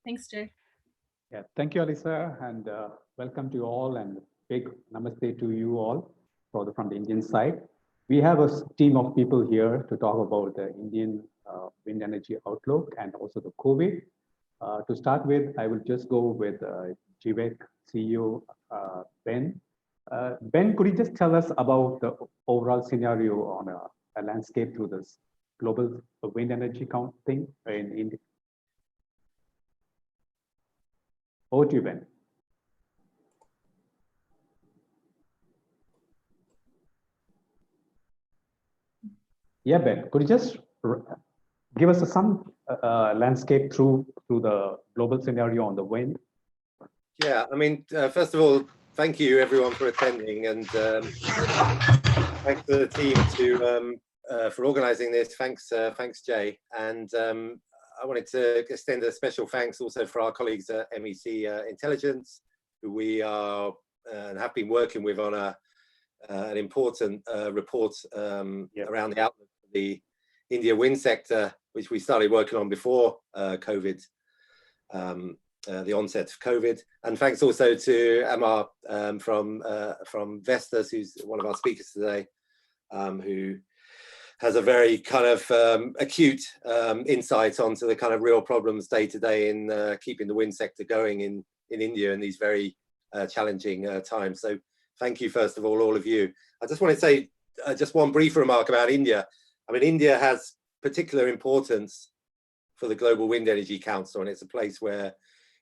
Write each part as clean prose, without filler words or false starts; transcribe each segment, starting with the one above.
Thanks, Jay. Yeah, thank you, Alisa, and welcome to you all, and big namaste to you all from the Indian side. We have a team of people here to talk about the Indian wind energy outlook and also the COVID. To start with, I will just go with GWEC CEO Ben. Ben, could you just tell us about the overall scenario on a landscape through this global wind energy count thing in India? Over to you, Ben. Yeah, Ben, could you just give us some landscape through the global scenario on the wind? Yeah, I mean, first of all, thank you everyone for attending, and thanks to the team for organising this. Thanks, Jay, and I wanted to extend a special thanks also for our colleagues at MEC Intelligence, who we are and have been working with on an important report around the outlook for the India wind sector, which we started working on before COVID, the onset of COVID. And thanks also to Amar from Vestas, who's one of our speakers today, who has a very kind of acute insight onto the kind of real problems day to day in keeping the wind sector going in India in these very challenging times. So thank you, first of all of you. I just want to say just one brief remark about India. I mean, India has particular importance for the Global Wind Energy Council, and it's a place where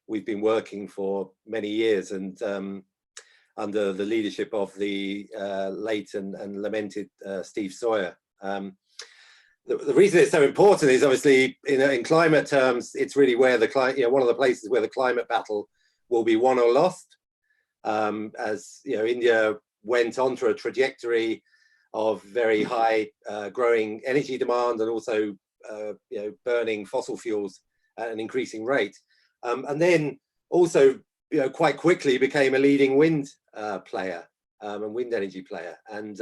we've been working for many years, and under the leadership of the late and lamented Steve Sawyer. The reason it's so important is obviously in climate terms, it's really where one of the places where the climate battle will be won or lost. As you know, India went onto a trajectory of very high growing energy demand, and also burning fossil fuels at an increasing rate, and then also quite quickly became a leading wind player and wind energy player. And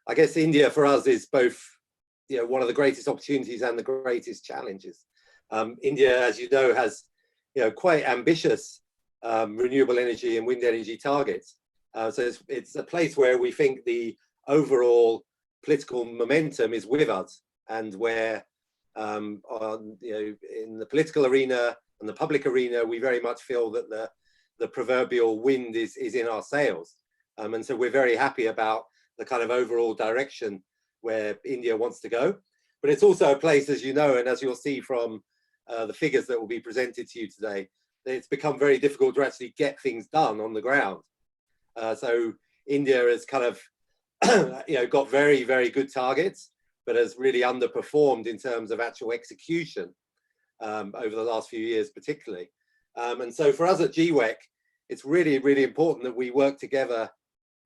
I guess India for us is both one of the greatest opportunities and the greatest challenges. India, as you know, has quite ambitious renewable energy and wind energy targets. So it's a place where we think the overall political momentum is with us, and where in the political arena and the public arena, we very much feel that the proverbial wind is in our sails. And so we're very happy about the kind of overall direction where India wants to go. But it's also a place, as you know, and as you'll see from the figures that will be presented to you today, that it's become very difficult to actually get things done on the ground. So India has kind of got very, very good targets, but has really underperformed in terms of actual execution over the last few years particularly. And so for us at GWEC, it's really, really important that we work together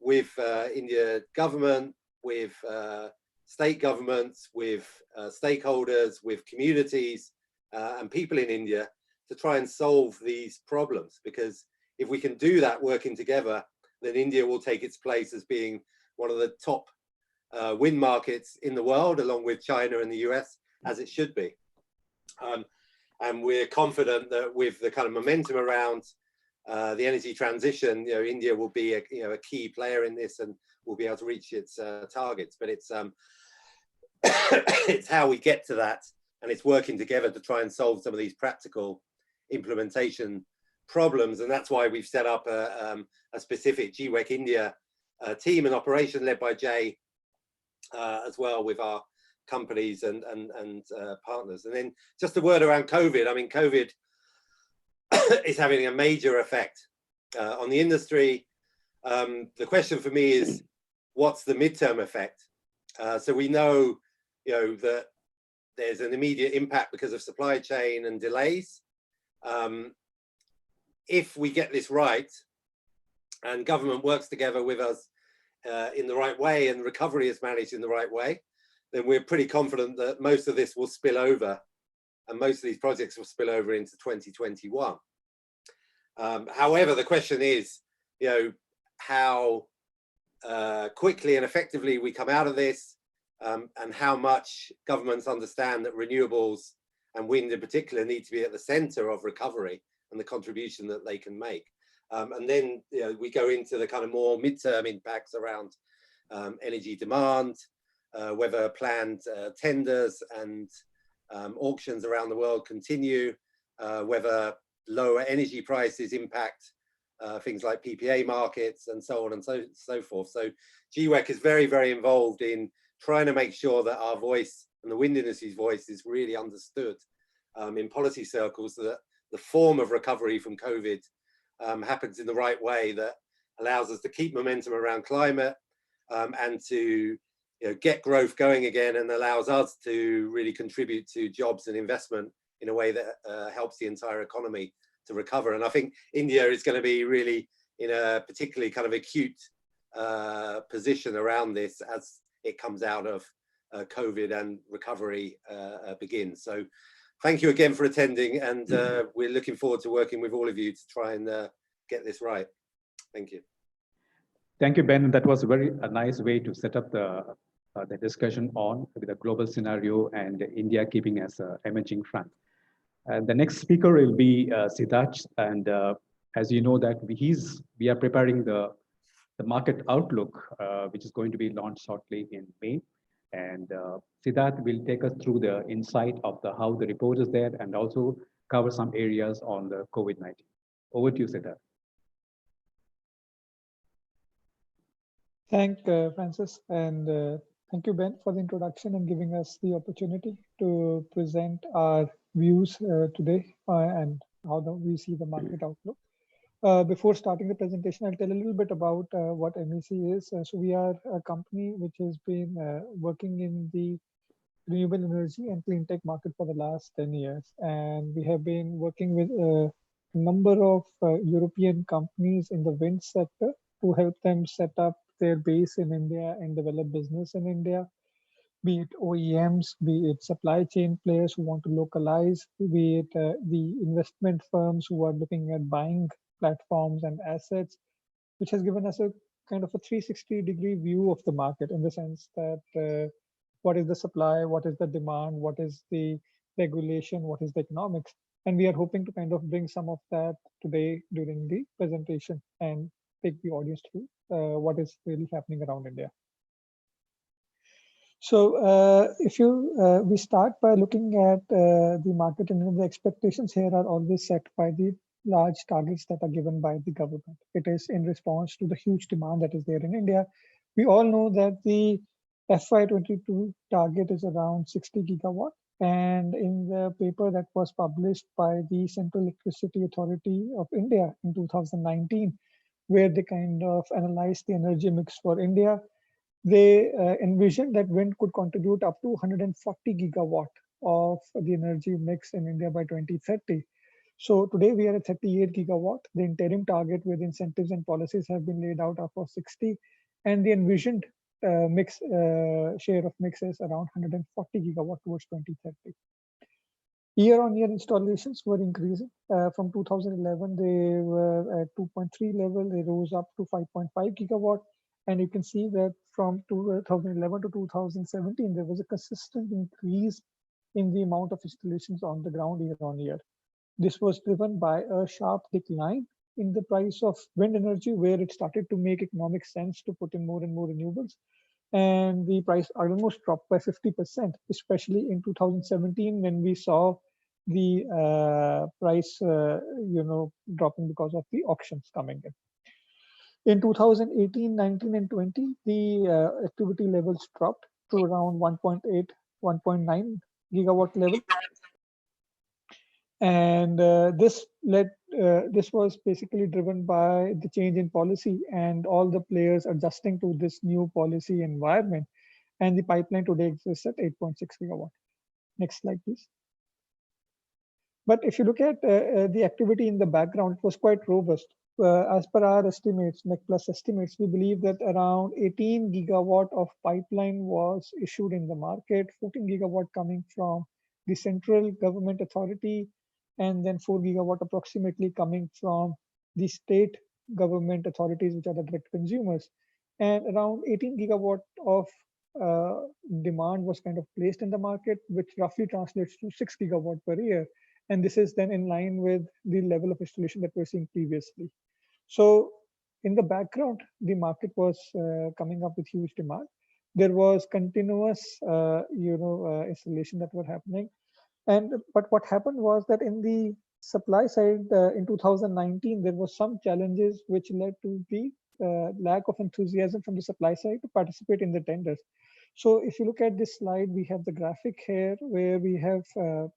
with India government, with state governments, with stakeholders, with communities and people in India to try and solve these problems. Because if we can do that working together, then India will take its place as being one of the top wind markets in the world, along with China and the US, as it should be. And we're confident that with the kind of momentum around the energy transition, India will be a key player in this and will be able to reach its targets. But it's it's how we get to that, and it's working together to try and solve some of these practical implementation problems. And that's why we've set up a specific GWEC India team and operation led by Jay, as well, with our companies and partners. And then just a word around COVID. I mean, COVID is having a major effect on the industry. The question for me is, what's the midterm effect? So we know, that there's an immediate impact because of supply chain and delays. If we get this right and government works together with us in the right way, and recovery is managed in the right way, then we're pretty confident that most of this will spill over, and most of these projects will spill over into 2021. However, the question is, how quickly and effectively we come out of this, and how much governments understand that renewables and wind in particular need to be at the center of recovery and the contribution that they can make. And then we go into the kind of more midterm impacts around energy demand, whether planned tenders and auctions around the world continue, whether lower energy prices impact things like PPA markets and so on and so forth. So GWEC is very, very involved in trying to make sure that our voice and the wind industry's voice is really understood in policy circles, so that the form of recovery from COVID happens in the right way that allows us to keep momentum around climate and to get growth going again, and allows us to really contribute to jobs and investment in a way that helps the entire economy to recover. And I think India is going to be really in a particularly kind of acute position around this as it comes out of COVID and recovery begins. So thank you again for attending, and we're looking forward to working with all of you to try and get this right. Thank you. Thank you, Ben. That was a nice way to set up the discussion on the global scenario and India keeping as an emerging front. The next speaker will be Siddharth, and as you know that we are preparing the market outlook, which is going to be launched shortly in May. And Siddharth will take us through the insight of how the report is there, and also cover some areas on the COVID-19. Over to you, Siddharth. Thank Francis, and thank you, Ben, for the introduction and giving us the opportunity to present our views today and how we see the market outlook. Before starting the presentation, I'll tell a little bit about what MEC is. So we are a company which has been working in the renewable energy and clean tech market for the last 10 years. And we have been working with a number of European companies in the wind sector to help them set up their base in India and develop business in India, be it OEMs, be it supply chain players who want to localize, be it the investment firms who are looking at buying platforms and assets, which has given us a kind of a 360-degree view of the market, in the sense that what is the supply, what is the demand, what is the regulation, what is the economics. And we are hoping to kind of bring some of that today during the presentation and take the audience through what is really happening around India. So we start by looking at the market, and the expectations here are always set by the large targets that are given by the government. It is in response to the huge demand that is there in India. We all know that the FY22 target is around 60 gigawatt. And in the paper that was published by the Central Electricity Authority of India in 2019, where they kind of analyzed the energy mix for India, they envisioned that wind could contribute up to 140 gigawatt of the energy mix in India by 2030. So today we are at 38 gigawatt. The interim target with incentives and policies have been laid out for 60, and the envisioned share of mix is around 140 gigawatt towards 2030. Year-on-year installations were increasing. From 2011, they were at 2.3 level. They rose up to 5.5 gigawatt. And you can see that from 2011 to 2017, there was a consistent increase in the amount of installations on the ground year-on-year. This was driven by a sharp decline in the price of wind energy, where it started to make economic sense to put in more and more renewables. And the price almost dropped by 50%, especially in 2017, when we saw the price dropping because of the auctions coming in. In 2018, 19, and 20, the activity levels dropped to around 1.8, 1.9 gigawatt level. And this was basically driven by the change in policy and all the players adjusting to this new policy environment. And the pipeline today exists at 8.6 gigawatt. Next slide, please. But if you look at the activity in the background, it was quite robust. As per our estimates, MEC+ estimates, we believe that around 18 gigawatt of pipeline was issued in the market, 14 gigawatt coming from the central government authority, and then 4 gigawatt approximately coming from the state government authorities, which are the direct consumers. And around 18 gigawatt of demand was kind of placed in the market, which roughly translates to 6 gigawatt per year. And this is then in line with the level of installation that we're seeing previously. So in the background, the market was coming up with huge demand. There was continuous, installation that were happening. But what happened was that in the supply side in 2019, there was some challenges which led to the lack of enthusiasm from the supply side to participate in the tenders. So if you look at this slide, we have the graphic here where we have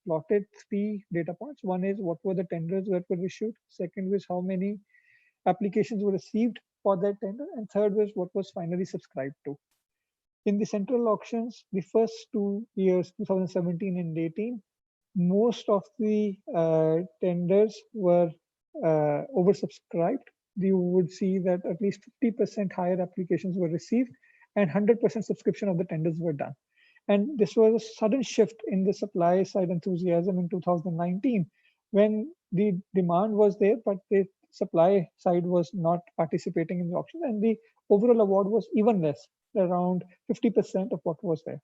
plotted 3 data points. One is what were the tenders that were issued. Second was how many applications were received for that tender. And third was what was finally subscribed to. In the central auctions, the first 2 years, 2017 and 18, most of the tenders were oversubscribed. You would see that at least 50% higher applications were received and 100% subscription of the tenders were done. And this was a sudden shift in the supply side enthusiasm in 2019 when the demand was there, but the supply side was not participating in the auction, and the overall award was even less, around 50% of what was there.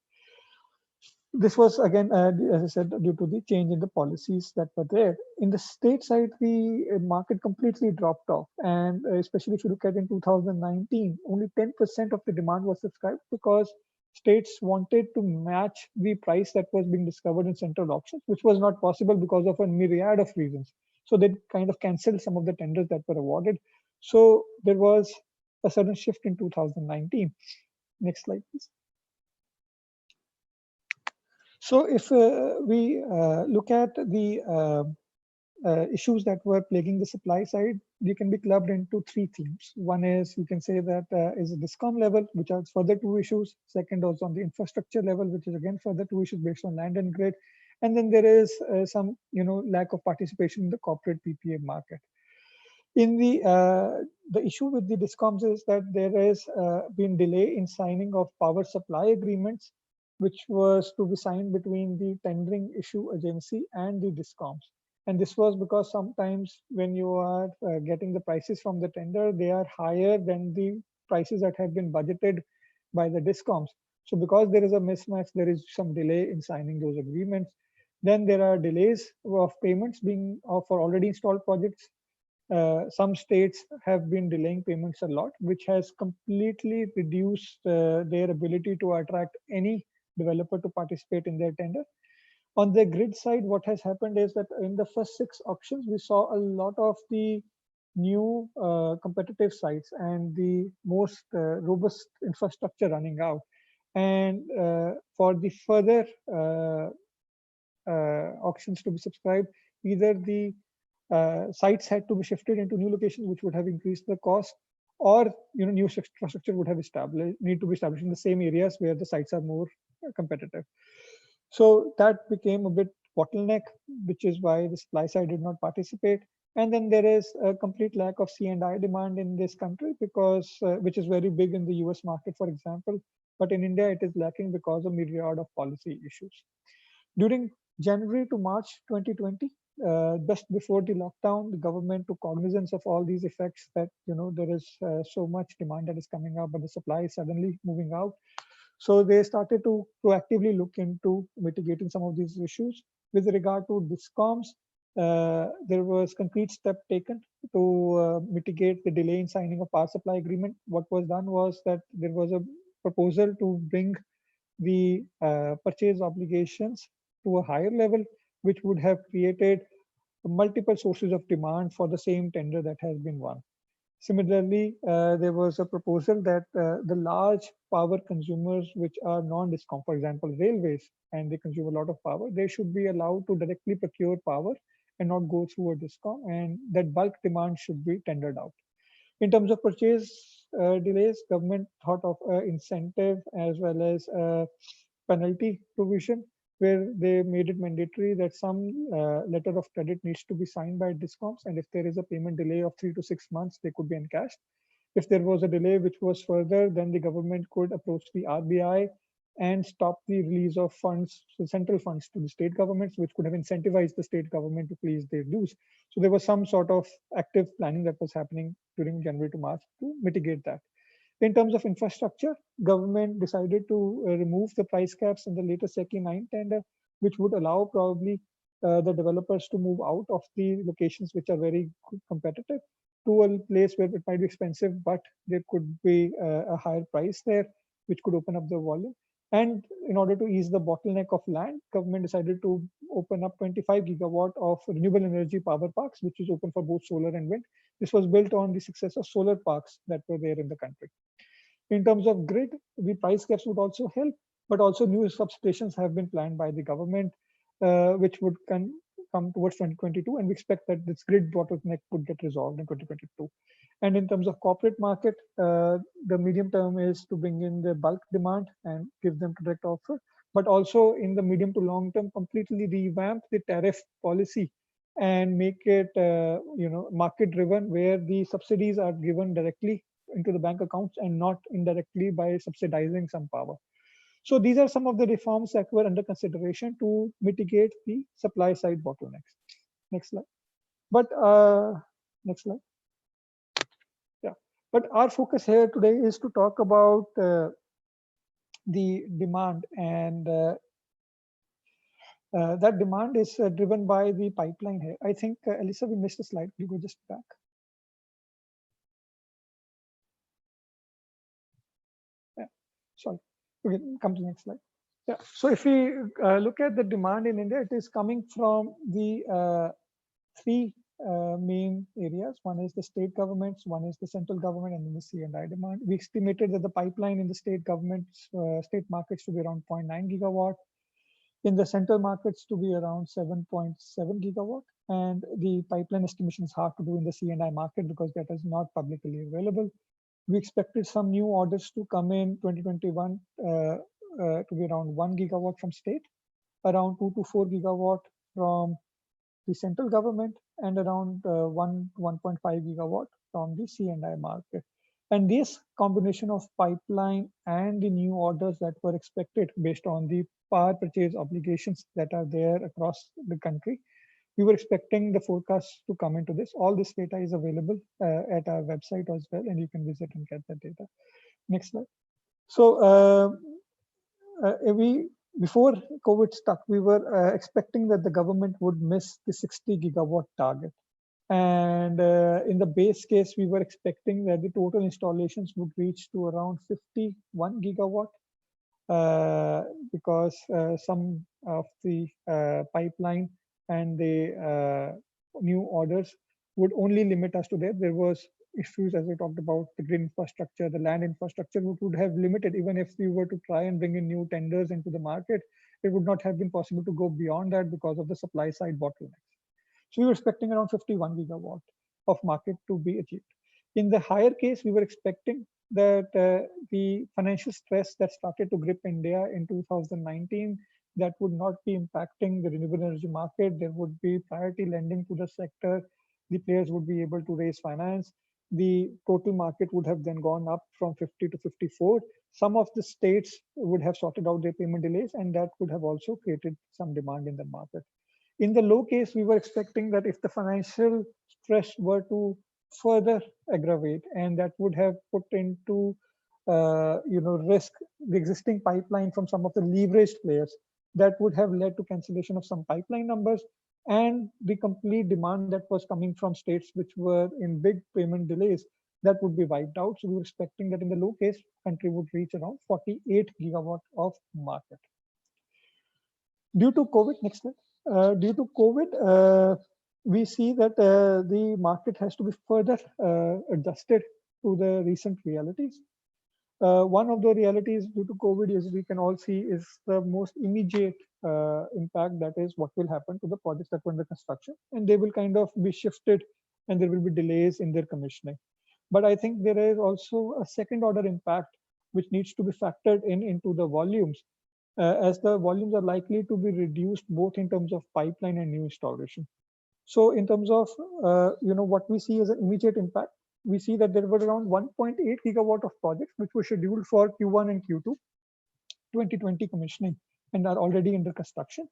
This was again, as I said, due to the change in the policies that were there. In the state side, the market completely dropped off. And especially if you look at in 2019, only 10% of the demand was subscribed because states wanted to match the price that was being discovered in central auctions, which was not possible because of a myriad of reasons. So they kind of canceled some of the tenders that were awarded. So there was a sudden shift in 2019. Next slide, please. So if we look at the issues that were plaguing the supply side, you can be clubbed into 3 themes. One is, you can say that is the DISCOM level, which are further 2 issues. Second is on the infrastructure level, which is again further 2 issues based on land and grid. And then there is some lack of participation in the corporate PPA market. In the issue with the DISCOMs is that there has been delay in signing of power supply agreements, which was to be signed between the tendering issue agency and the DISCOMs. And this was because sometimes when you are getting the prices from the tender, they are higher than the prices that have been budgeted by the DISCOMs. So because there is a mismatch, there is some delay in signing those agreements. Then there are delays of payments being for already installed projects. Some states have been delaying payments a lot, which has completely reduced their ability to attract any developer to participate in their tender. On the grid side, what has happened is that in the first 6 auctions, we saw a lot of the new competitive sites and the most robust infrastructure running out. And for the further auctions to be subscribed, either the sites had to be shifted into new locations, which would have increased the cost, or new infrastructure would have need to be established in the same areas where the sites are more competitive. So that became a bit bottleneck, which is why the supply side did not participate. And then there is a complete lack of C&I demand in this country because which is very big in the US market, for example. But in India, it is lacking because of myriad of policy issues. During January to March 2020, just before the lockdown, the government took cognizance of all these effects that there is so much demand that is coming up, but the supply is suddenly moving out. So they started to proactively look into mitigating some of these issues. With regard to DISCOMs, there was concrete step taken to mitigate the delay in signing of power supply agreement. What was done was that there was a proposal to bring the purchase obligations to a higher level, which would have created multiple sources of demand for the same tender that has been won. Similarly, there was a proposal that the large power consumers, which are non-DISCOM, for example, railways, and they consume a lot of power, they should be allowed to directly procure power and not go through a DISCOM, and that bulk demand should be tendered out. In terms of purchase delays, government thought of incentive as well as penalty provision, where they made it mandatory that some letter of credit needs to be signed by DISCOMs, and if there is a payment delay of 3 to 6 months, they could be encashed. If there was a delay which was further, then the government could approach the RBI and stop the release of funds, so central funds to the state governments, which could have incentivized the state government to please their dues. So there was some sort of active planning that was happening during January to March to mitigate that. In terms of infrastructure, government decided to remove the price caps in the latest SECI 9 tender, which would allow probably the developers to move out of the locations which are very competitive to a place where it might be expensive, but there could be a higher price there, which could open up the volume. And in order to ease the bottleneck of land, government decided to open up 25 gigawatt of renewable energy power parks, which is open for both solar and wind. This was built on the success of solar parks that were there in the country. In terms of grid, the price caps would also help, but also new substations have been planned by the government, which would come towards 2022, and we expect that this grid bottleneck would get resolved in 2022. And in terms of corporate market, the medium term is to bring in the bulk demand and give them direct offer, but also in the medium to long term, completely revamp the tariff policy and make it market driven, where the subsidies are given directly into the bank accounts and not indirectly by subsidizing some power. So these are some of the reforms that were under consideration to mitigate the supply side bottlenecks. Next slide. But next slide. Yeah. But our focus here today is to talk about the demand, and that demand is driven by the pipeline here. I think, Elisa, we missed a slide. Can you go just back? Sorry, we can come to the next slide. Yeah, so if we look at the demand in India, it is coming from the three main areas. One is the state governments, one is the central government, and then the C&I demand. We estimated that the pipeline in the state governments, state markets to be around 0.9 gigawatt, in the central markets to be around 7.7 gigawatt, and the pipeline estimation is hard to do in the C&I market because that is not publicly available. We expected some new orders to come in 2021 to be around 1 gigawatt from state, around 2 to 4 gigawatt from the central government, and around 1.5 gigawatt from the C&I market. And this combination of pipeline and the new orders that were expected based on the power purchase obligations that are there across the country, we were expecting the forecast to come into this. All this data is available at our website as well, and you can visit and get that data. Next slide. So before COVID stuck, we were expecting that the government would miss the 60 gigawatt target. And in the base case, we were expecting that the total installations would reach to around 51 gigawatt because some of the pipeline and the new orders would only limit us to that. There was issues, as I talked about, the grid infrastructure, the land infrastructure, which would have limited. Even if we were to try and bring in new tenders into the market, it would not have been possible to go beyond that because of the supply side bottlenecks. So we were expecting around 51 gigawatt of market to be achieved. In the higher case, we were expecting that the financial stress that started to grip India in 2019, that would not be impacting the renewable energy market. There would be priority lending to the sector. The players would be able to raise finance. The total market would have then gone up from 50 to 54. Some of the states would have sorted out their payment delays, and that would have also created some demand in the market. In the low case, we were expecting that if the financial stress were to further aggravate, and that would have put into risk the existing pipeline from some of the leveraged players, that would have led to cancellation of some pipeline numbers and the complete demand that was coming from states which were in big payment delays, that would be wiped out. So we were expecting that in the low case, country would reach around 48 gigawatt of market. Due to COVID, next slide. Due to COVID, we see that the market has to be further adjusted to the recent realities. One of the realities due to COVID is we can all see is the most immediate impact, that is what will happen to the projects that were under construction, and they will kind of be shifted and there will be delays in their commissioning. But I think there is also a second order impact which needs to be factored into the volumes, as the volumes are likely to be reduced both in terms of pipeline and new installation. So in terms of what we see as an immediate impact, we see that there were around 1.8 gigawatt of projects which were scheduled for Q1 and Q2 2020 commissioning and are already under construction.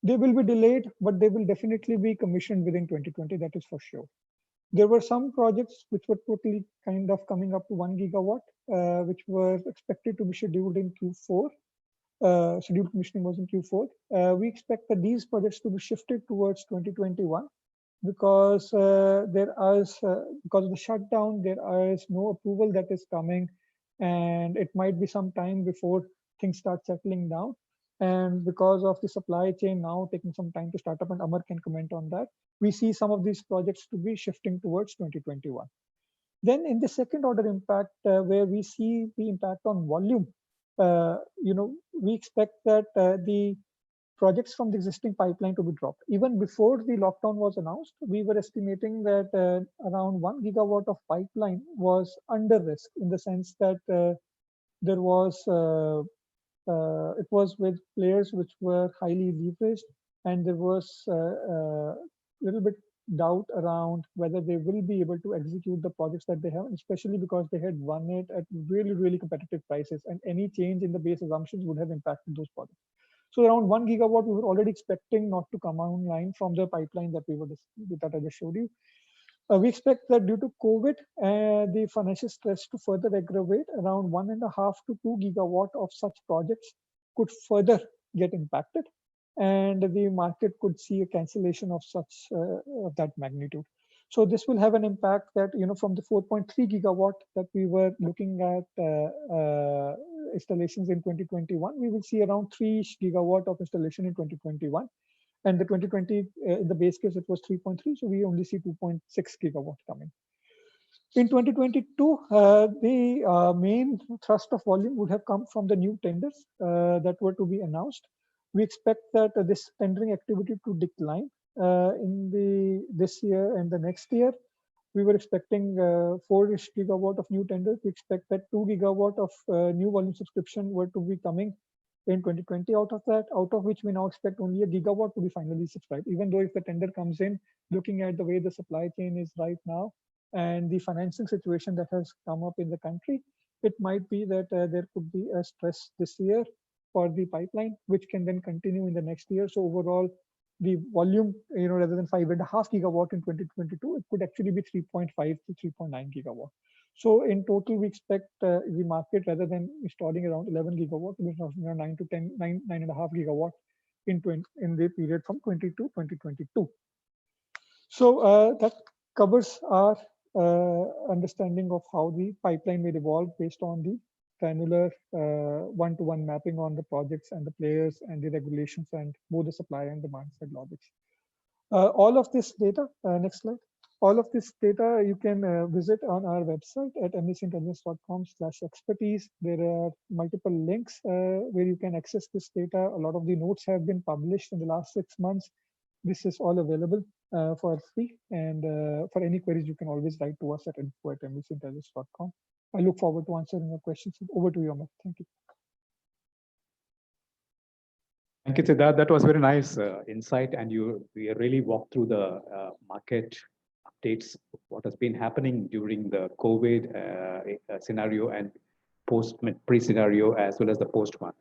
They will be delayed, but they will definitely be commissioned within 2020, that is for sure. There were some projects which were totally kind of coming up to 1 gigawatt, which were expected to be scheduled in Q4. Scheduled commissioning was in Q4. We expect that these projects to be shifted towards 2021 because because of the shutdown, there is no approval that is coming, and it might be some time before things start settling down. And because of the supply chain now taking some time to start up, and Amar can comment on that, we see some of these projects to be shifting towards 2021. Then in the second order impact, where we see the impact on volume, we expect that the projects from the existing pipeline to be dropped. Even before the lockdown was announced, we were estimating that around 1 gigawatt of pipeline was under risk, in the sense that there was it was with players which were highly leveraged, and there was a little bit doubt around whether they will be able to execute the projects that they have, especially because they had won it at really, really competitive prices, and any change in the base assumptions would have impacted those projects. So around 1 gigawatt, we were already expecting not to come online from the pipeline that that I just showed you. We expect that due to COVID, the financial stress to further aggravate, around 1.5 to 2 gigawatt of such projects could further get impacted, and the market could see a cancellation of such of that magnitude. So this will have an impact that, from the 4.3 gigawatt that we were looking at installations in 2021, we will see around 3 gigawatt of installation in 2021. And the 2020, in the base case, it was 3.3, so we only see 2.6 gigawatt coming. In 2022, the main thrust of volume would have come from the new tenders that were to be announced. We expect that this tendering activity to decline in this year and the next year. We were expecting 4-ish gigawatt of new tenders. We expect that 2 gigawatt of new volume subscription were to be coming in 2020 out of which we now expect only a gigawatt to be finally subscribed. Even though if the tender comes in, looking at the way the supply chain is right now and the financing situation that has come up in the country, it might be that there could be a stress this year for the pipeline, which can then continue in the next year. So overall, the volume, rather than 5.5 gigawatt in 2022, it could actually be 3.5 to 3.9 gigawatt. So in total, we expect the market, rather than installing around 11 gigawatt, to be 9 to 10, 9.5 gigawatt in the period from 20 to 2022. So that covers our understanding of how the pipeline will evolve based on the granular one-to-one mapping on the projects and the players and the regulations and both the supply and demand side logics. All of this data, next slide. All of this data you can visit on our website at mscintelligence.com/expertise. There are multiple links where you can access this data. A lot of the notes have been published in the last 6 months. This is all available for free. And for any queries, you can always write to us at info@mscintelligence.com. I look forward to answering your questions. Over to you, Amar. Thank you. Thank you, Siddharth. That was very nice insight, and we really walked through the market updates, what has been happening during the COVID scenario and pre-scenario, as well as the post one.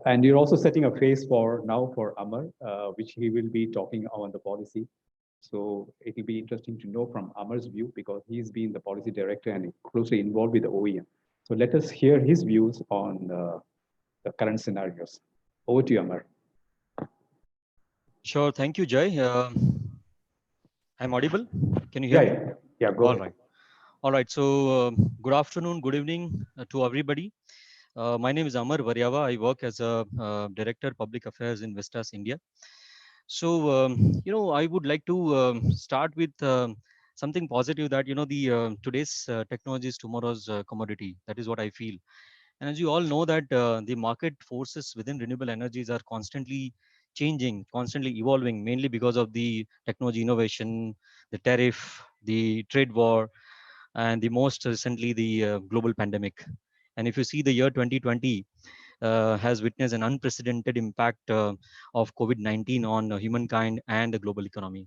And you're also setting a phase for Amar, which he will be talking on the policy. So it will be interesting to know from Amar's view, because he's been the policy director and closely involved with the OEM. So let us hear his views on the current scenarios. Over to you, Amar. Sure. Thank you, Jai. I'm audible. Can you hear me? Yeah, go All ahead. right. All right. So good afternoon, good evening to everybody. My name is Amar Varyava. I work as a Director Public Affairs in Vestas, India. So, I would like to start with something positive that, the today's technology is tomorrow's commodity. That is what I feel. And as you all know that the market forces within renewable energies are constantly changing, constantly evolving, mainly because of the technology innovation, the tariff, the trade war, and the most recently the global pandemic. And if you see the year 2020 has witnessed an unprecedented impact of COVID-19 on humankind and the global economy.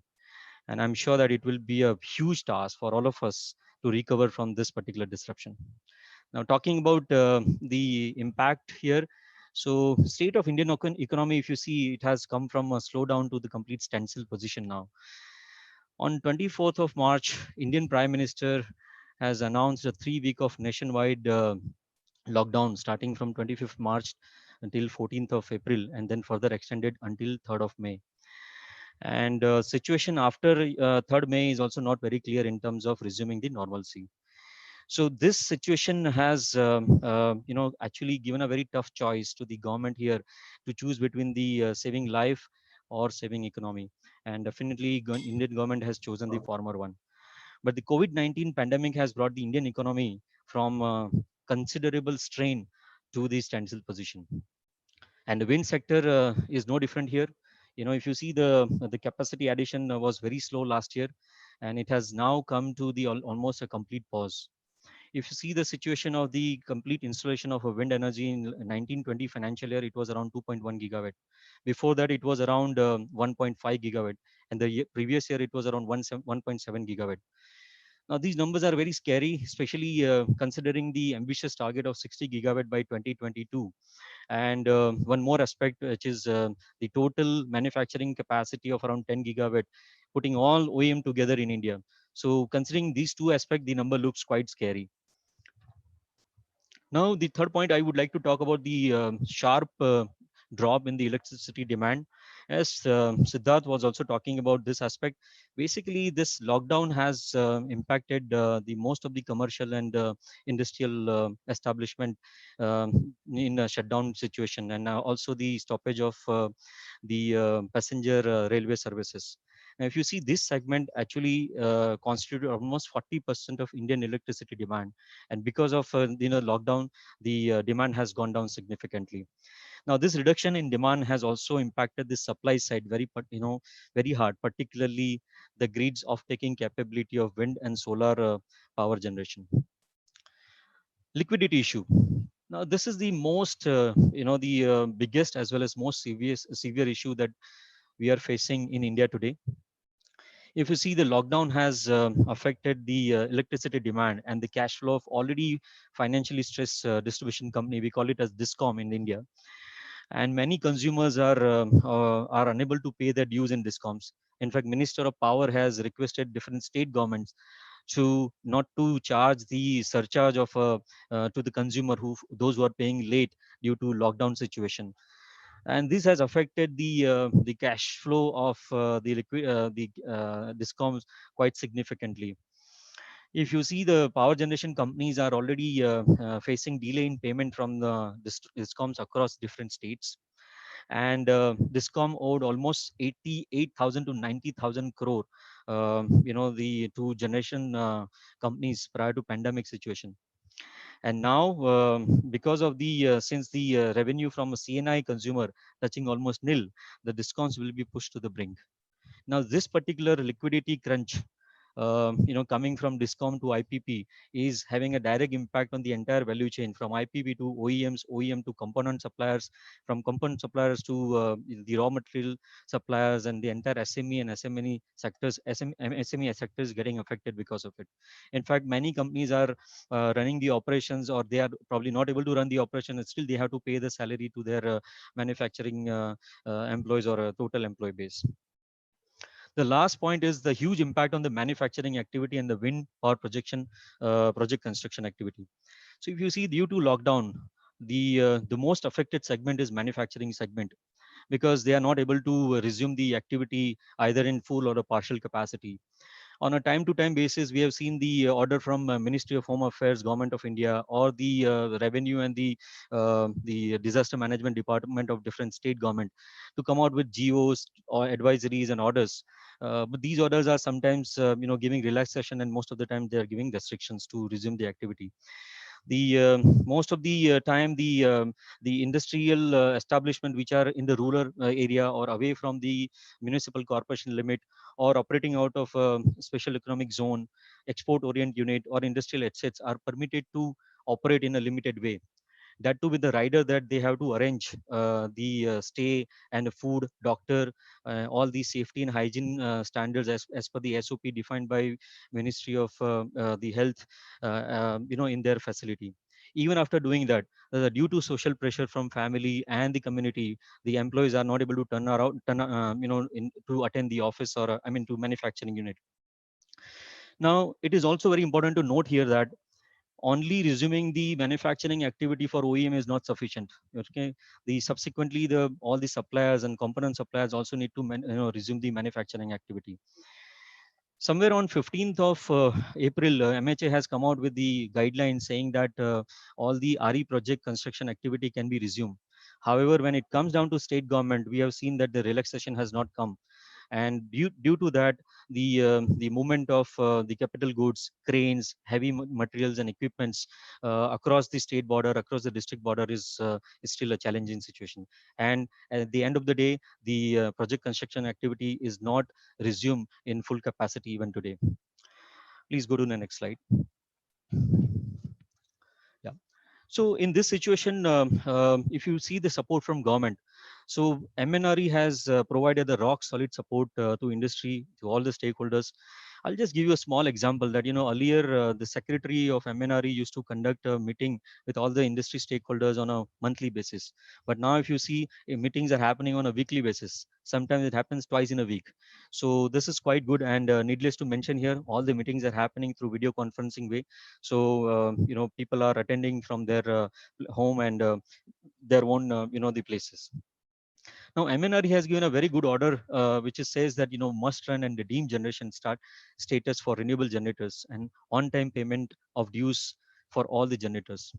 And I'm sure that it will be a huge task for all of us to recover from this particular disruption. Now, talking about the impact here, so state of Indian economy, if you see, it has come from a slowdown to the complete standstill position now. On 24th of March, Indian Prime Minister has announced a 3 week of nationwide lockdown starting from 25th March until 14th of April, and then further extended until 3rd of May. And situation after 3rd May is also not very clear in terms of resuming the normalcy. So this situation has actually given a very tough choice to the government here to choose between the saving life or saving economy, and definitely Indian government has chosen the former one. But the COVID-19 pandemic has brought the Indian economy from considerable strain to the standstill position. And the wind sector is no different here. If you see the capacity addition was very slow last year, and it has now come to the almost a complete pause. If you see the situation of the complete installation of a wind energy in 1920 financial year, it was around 2.1 gigawatt. Before that, it was around 1.5 gigawatt, and the previous year it was around 1.7 gigawatt. Now, these numbers are very scary, especially considering the ambitious target of 60 gigawatt by 2022. And one more aspect, which is the total manufacturing capacity of around 10 gigawatt, putting all OEM together in India. So considering these two aspects, the number looks quite scary. Now, the third point, I would like to talk about the sharp drop in the electricity demand. As Siddharth was also talking about this aspect, basically this lockdown has impacted the most of the commercial and industrial establishment in a shutdown situation, and also the stoppage of the passenger railway services. Now, if you see, this segment actually constituted almost 40% of Indian electricity demand, and because of lockdown, the demand has gone down significantly. Now, this reduction in demand has also impacted the supply side very hard, particularly the grids of taking capability of wind and solar power generation. Liquidity issue. Now, this is the most the biggest as well as most severe issue that we are facing in India today. If you see, the lockdown has affected the electricity demand and the cash flow of already financially stressed distribution company. We call it as Discom in India, and many consumers are unable to pay their dues in Discoms. In fact, Minister of Power has requested different state governments to not to charge the surcharge of to the consumer those who are paying late due to lockdown situation. And this has affected the cash flow of the Discoms quite significantly. If you see, the power generation companies are already facing delay in payment from the Discoms across different states, and Discom owed almost 88,000 to 90,000 crore, the two generation companies prior to pandemic situation. And now, because of the since the revenue from a CNI consumer touching almost nil, the Discoms will be pushed to the brink. Now, this particular liquidity crunch, coming from Discom to IPP, is having a direct impact on the entire value chain, from IPP to OEMs, OEM to component suppliers, from component suppliers to the raw material suppliers, and the entire SME and SME sectors, SME sectors getting affected because of it. In fact, many companies are running the operations, or they are probably not able to run the operation, and still they have to pay the salary to their manufacturing employees or a total employee base. The last point is the huge impact on the manufacturing activity and the wind power project construction activity. So if you see, due to lockdown, the most affected segment is manufacturing segment, because they are not able to resume the activity either in full or a partial capacity. On a time-to-time basis, we have seen the order from Ministry of Home Affairs, Government of India, or the Revenue and the Disaster Management Department of different state government to come out with GOs or advisories and orders. But these orders are sometimes, giving relaxation, and most of the time they are giving restrictions to resume the activity. The most of the time, the industrial establishment which are in the rural area or away from the municipal corporation limit, or operating out of a special economic zone, export orient unit, or industrial assets, are permitted to operate in a limited way. That too with the rider that they have to arrange the stay and food, doctor, all the safety and hygiene standards as per the SOP defined by Ministry of the Health, in their facility. Even after doing that, due to social pressure from family and the community, the employees are not able to to attend the office or to manufacturing unit. Now, it is also very important to note here that only resuming the manufacturing activity for OEM is not sufficient. Okay, the subsequently the all the suppliers and component suppliers also need to resume the manufacturing activity. Somewhere on 15th of April, MHA has come out with the guidelines saying that all the RE project construction activity can be resumed. However, when it comes down to state government, we have seen that the relaxation has not come, and due to that, the movement of the capital goods, cranes, heavy materials and equipments across the state border, across the district border is still a challenging situation. And at the end of the day, the project construction activity is not resumed in full capacity even today. Please go to the next slide. Yeah. So in this situation, if you see the support from government, so MNRE has provided the rock solid support to industry, to all the stakeholders. I'll just give you a small example that, earlier the secretary of MNRE used to conduct a meeting with all the industry stakeholders on a monthly basis. But now if you see, meetings are happening on a weekly basis. Sometimes it happens twice in a week. So this is quite good. And needless to mention here, all the meetings are happening through video conferencing way. So, people are attending from their home and their own, the places. Now, MNRE has given a very good order, which says that, must run and redeem generation start status for renewable generators and on-time payment of dues for all the generators.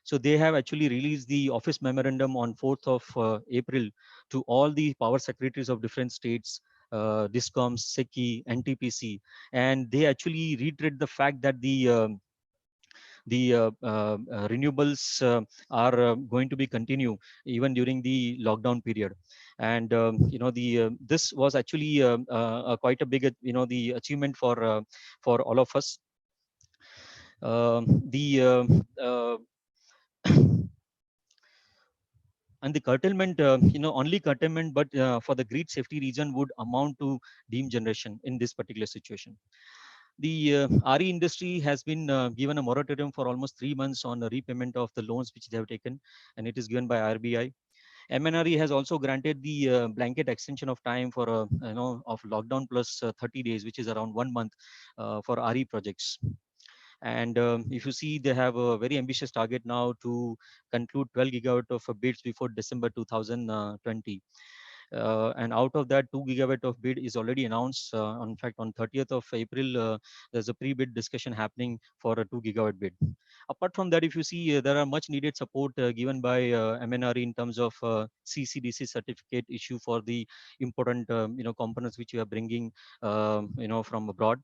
So they have actually released the office memorandum on 4th of April to all the power secretaries of different states, DISCOMs, SECI, NTPC, and they actually reiterate the fact that the renewables are going to be continue even during the lockdown period. And the this was actually quite a big the achievement for all of us. The and the curtailment, only curtailment, but for the grid safety reason would amount to deemed generation in this particular situation. The RE industry has been given a moratorium for almost 3 months on the repayment of the loans which they have taken, and it is given by RBI. MNRE has also granted the blanket extension of time for of lockdown plus 30 days, which is around 1 month for RE projects. And if you see, they have a very ambitious target now to conclude 12 gigawatt of bids before December 2020. And out of that, 2 gigawatt of bid is already announced. In fact, on 30th of April, there's a pre-bid discussion happening for a 2 gigawatt bid. Apart from that, if you see, there are much needed support given by MNRE in terms of CCDC certificate issue for the important components which you are bringing from abroad.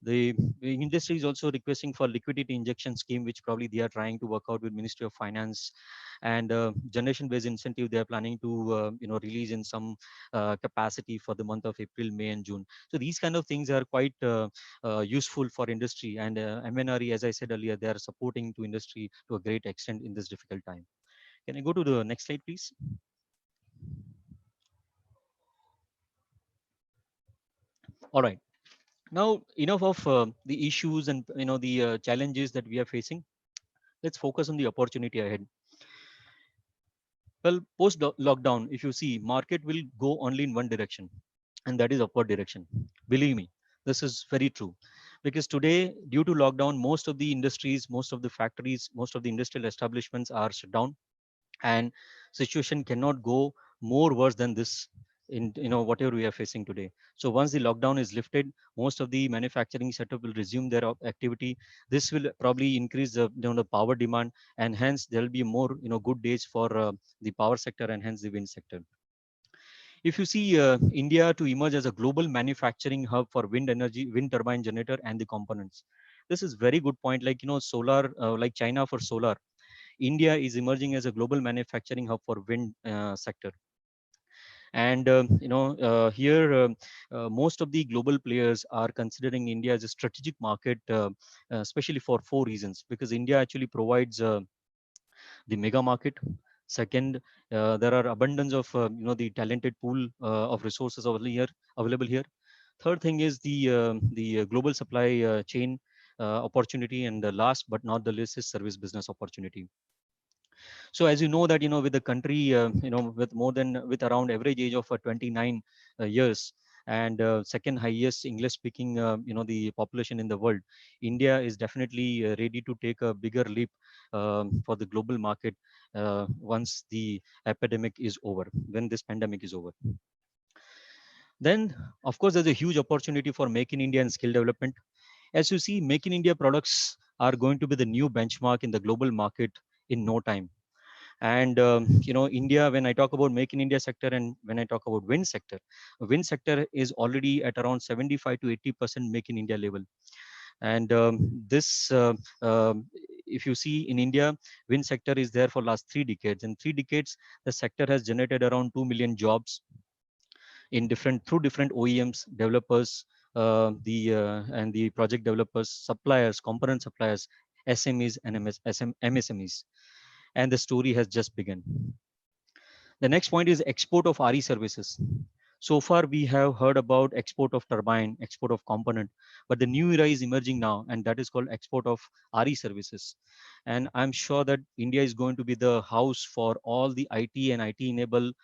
The industry is also requesting for liquidity injection scheme, which probably they are trying to work out with Ministry of Finance, and generation based incentive they are planning to release in some capacity for the month of April, May and June. So these kind of things are quite useful for industry, and MNRE, as I said earlier, they are supporting to industry to a great extent in this difficult time. Can I go to the next slide, please? All right. Now, enough of the issues and the challenges that we are facing. Let's focus on the opportunity ahead. Well, post lockdown, if you see, market will go only in one direction, and that is upward direction. Believe me, this is very true, because today, due to lockdown, most of the industries, most of the factories, most of the industrial establishments are shut down, and situation cannot go more worse than this in whatever we are facing today. So once the lockdown is lifted, most of the manufacturing setup will resume their activity. This will probably increase the power demand, and hence there will be more good days for the power sector and hence the wind sector. If you see, India to emerge as a global manufacturing hub for wind energy, wind turbine generator and the components. This is very good point. Like solar, like China for solar, India is emerging as a global manufacturing hub for wind sector. And here most of the global players are considering India as a strategic market, especially for four reasons. Because India actually provides the mega market. Second, there are abundance of the talented pool of resources available here. Third thing is the global supply chain opportunity, and the last but not the least is service business opportunity. So as you know that, with the country, with around average age of 29 years, and second highest English speaking, the population in the world, India is definitely ready to take a bigger leap for the global market once the epidemic is over, when this pandemic is over. Then, of course, there's a huge opportunity for Make in India and skill development. As you see, Make in India products are going to be the new benchmark in the global market in no time. And India, when I talk about Make in India sector and when I talk about wind sector is already at around 75 to 80% Make in India level. And this, if you see in India, wind sector is there for last 3 decades. In 3 decades, the sector has generated around 2 million jobs in through different OEMs, developers, and the project developers, suppliers, component suppliers, SMEs and MSMEs. And the story has just begun. The next point is export of RE services. So far, we have heard about export of turbine, export of component, but the new era is emerging now, and that is called export of RE services. And I'm sure that India is going to be the house for all the IT and IT-enabled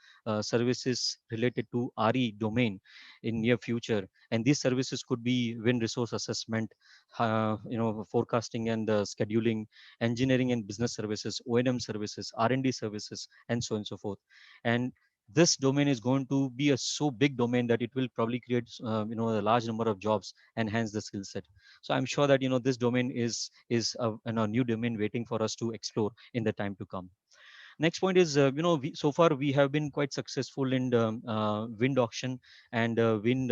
services related to RE domain in near future. And these services could be wind resource assessment, forecasting and scheduling, engineering and business services, O&M services, R&D services, and so on and so forth. And this domain is going to be a so big domain that it will probably create a large number of jobs and hence the skill set. So I'm sure that this domain is a new domain waiting for us to explore in the time to come. Next point is, so far we have been quite successful in the wind auction and wind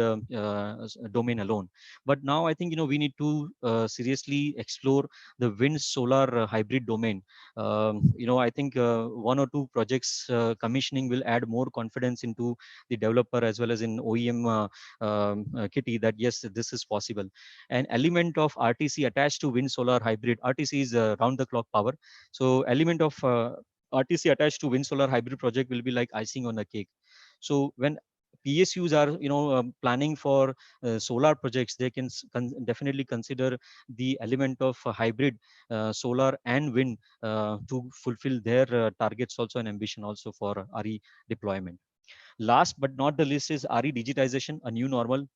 domain alone. But now I think, we need to seriously explore the wind solar hybrid domain. I think 1 or 2 projects commissioning will add more confidence into the developer as well as in OEM kitty that yes, this is possible. An element of RTC attached to wind solar hybrid. RTC is round the clock power. So element of RTC attached to wind solar hybrid project will be like icing on a cake. So when PSUs are planning for solar projects, they can definitely consider the element of hybrid solar and wind to fulfill their targets also and ambition also for RE deployment. Last but not the least is RE digitization, a new normal.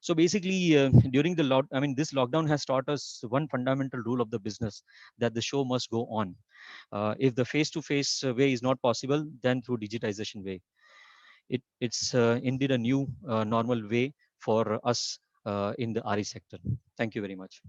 So basically, during the this lockdown has taught us one fundamental rule of the business, that the show must go on. If the face-to-face way is not possible, then through digitization way. It's indeed a new normal way for us in the RE sector. Thank you very much.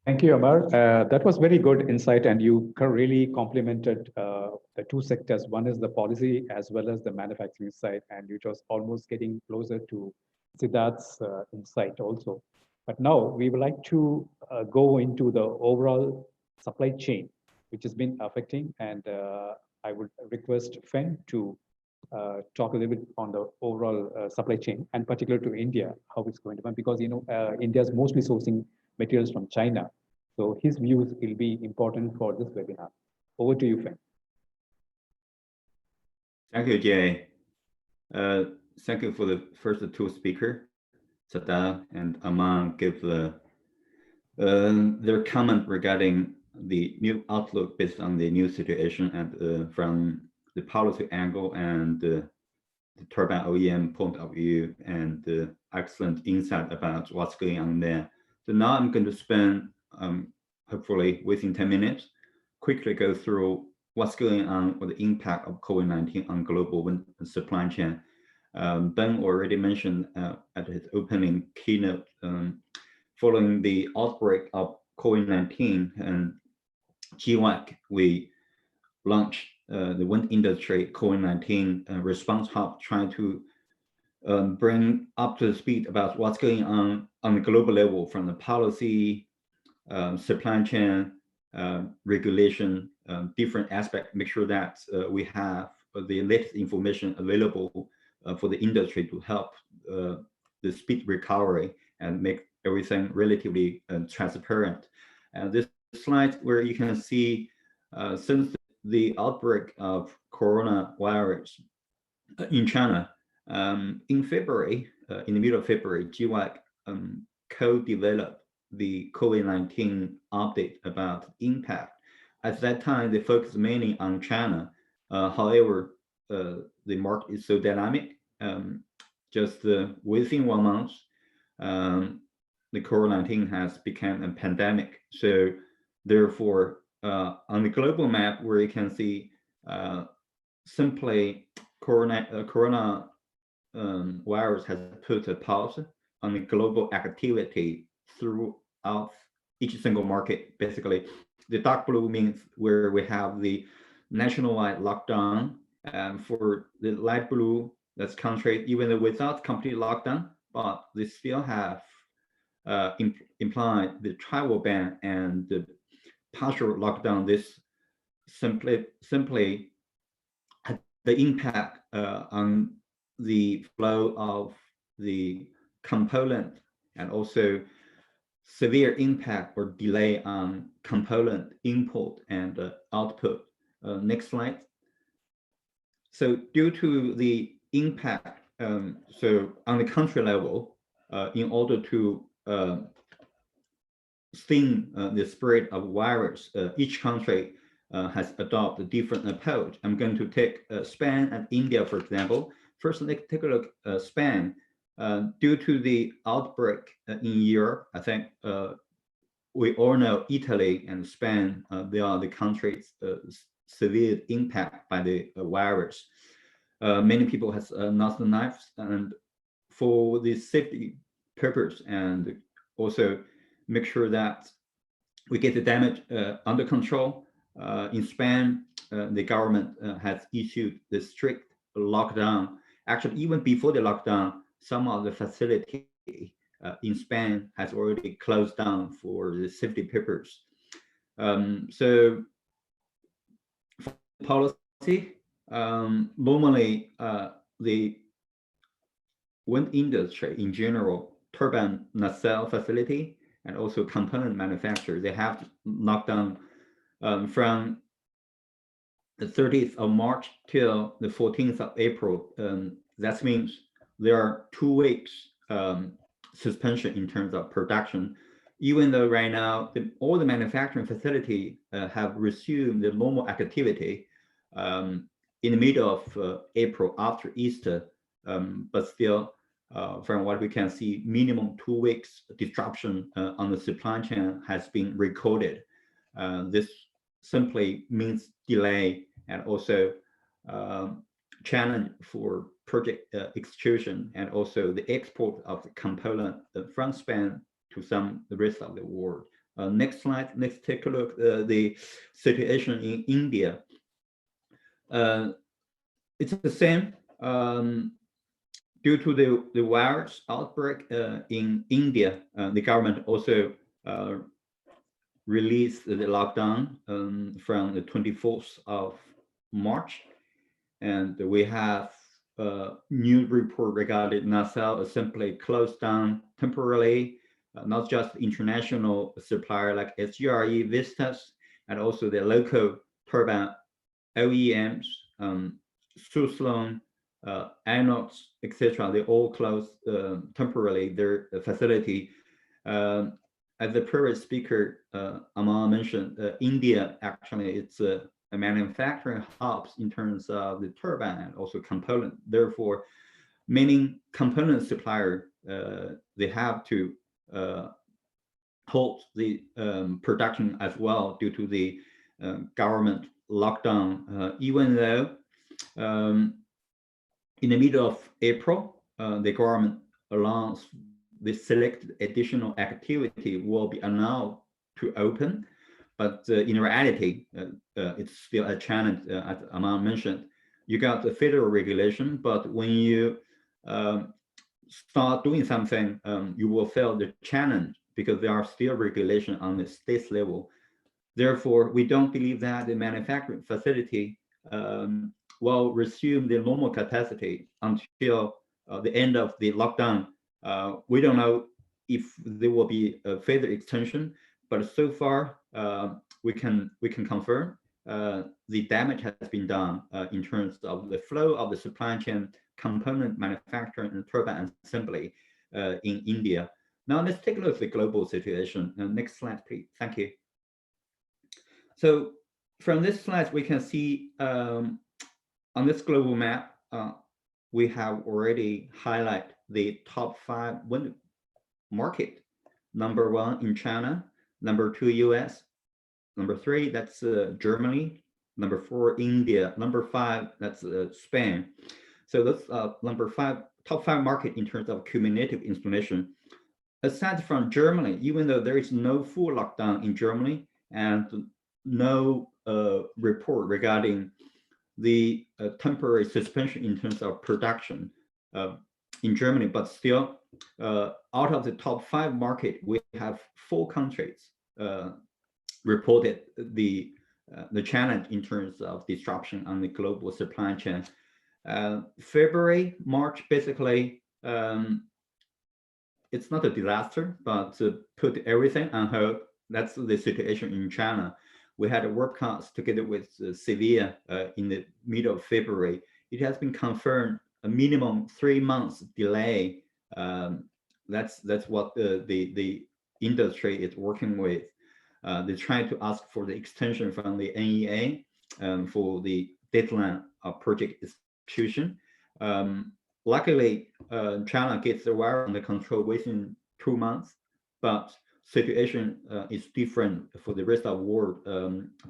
Thank you, Amar. That was very good insight, and you really complemented the 2 sectors. One is the policy as well as the manufacturing side, and it was almost getting closer to Siddharth's insight also. But now we would like to go into the overall supply chain, which has been affecting, and I would request Fen to talk a little bit on the overall supply chain, and particular to India, how it's going to be, because India is mostly sourcing materials from China. So his views will be important for this webinar. Over to you, Fen. Thank you, Jay. Thank you for the first 2 speakers, Sada and Aman, give their comment regarding the new outlook based on the new situation and from the policy angle and the turbine OEM point of view, and excellent insight about what's going on there. So now I'm going to spend, hopefully within 10 minutes, quickly go through what's going on with the impact of COVID-19 on global wind supply chain. Ben already mentioned at his opening keynote, following the outbreak of COVID-19 and GWAC, we launched the wind industry COVID-19 response hub, trying to bring up to speed about what's going on the global level, from the policy, supply chain, regulation, different aspects, make sure that we have the latest information available for the industry to help the speed recovery and make everything relatively transparent. And this slide where you can see since the outbreak of coronavirus in China, in February, in the middle of February, GWAC co-developed the COVID-19 update about impact. At that time, they focused mainly on China. However, the market is so dynamic. Just within 1 month, the COVID-19 has become a pandemic. So therefore, on the global map, where you can see simply corona virus has put a pause on the global activity throughout each single market. Basically, the dark blue means where we have the nationwide lockdown, and for the light blue, that's country, even though without complete lockdown, but they still have implied the travel ban and the partial lockdown. This simply had the impact on the flow of the component, and also severe impact or delay on component input and output. Next slide. So due to the impact, so on the country level, in order to stem the spread of virus, each country has adopted a different approach. I'm going to take Spain and India, for example. First, let's take a look at Spain. Due to the outbreak in Europe, I think we all know Italy and Spain, they are the countries severe impact by the virus. Many people has lost their lives, and for the safety purpose, and also make sure that we get the damage under control. In Spain, the government has issued the strict lockdown. Actually, even before the lockdown, some of the facility in Spain has already closed down for the safety purpose. So for policy, normally the wind industry in general, turbine nacelle facility, and also component manufacturer, they have locked down from the 30th of March till the 14th of April. That means there are 2 weeks suspension in terms of production, even though right now all the manufacturing facility have resumed the normal activity in the middle of April after Easter, but still from what we can see, minimum 2 weeks disruption on the supply chain has been recorded. This simply means delay and also challenge for project execution, and also the export of the component from Spain to the rest of the world. Next slide. Let's take a look at the situation in India. It's the same. Due to the virus outbreak in India, the government also released the lockdown from the 24th of March. And we have a new report regarding nacelle assembly closed down temporarily, not just international supplier like SGRE, Vistas, and also the local turbine OEMs, Suzlon, Inox, etc. They all closed temporarily their facility. As the previous speaker, Amal mentioned, India actually it's a manufacturing hubs in terms of the turbine and also component. Therefore, many component supplier they have to halt the production as well due to the government lockdown. Even though in the middle of April, the government announced the selected additional activity will be allowed to open, but in reality, it's still a challenge. As Aman mentioned, you got the federal regulation, but when you start doing something, you will feel the challenge because there are still regulations on the state level. Therefore, we don't believe that the manufacturing facility will resume the normal capacity until the end of the lockdown. We don't know if there will be a further extension, but so far we can confirm the damage has been done in terms of the flow of the supply chain, component manufacturing, and turbine assembly in India. Now let's take a look at the global situation. Next slide, please. Thank you. So from this slide, we can see on this global map, we have already highlighted the top 5 wind market. Number 1 in China, number 2 US, number 3 that's Germany, number 4 India, number 5 that's Spain. So that's top 5 market in terms of cumulative installation. Aside from Germany, even though there is no full lockdown in Germany and no report regarding the temporary suspension in terms of production in Germany, but still, out of the top 5 market, we have 4 countries reported the challenge in terms of disruption on the global supply chain. February, March, basically, it's not a disaster, but to put everything on hold. That's the situation in China. We had a webcast together with Sevilla in the middle of February. It has been confirmed a minimum 3 months delay. That's what the industry is working with. They try to ask for the extension from the NEA for the deadline of project execution. Luckily, China gets the virus under control within 2 months, but situation is different for the rest of the world.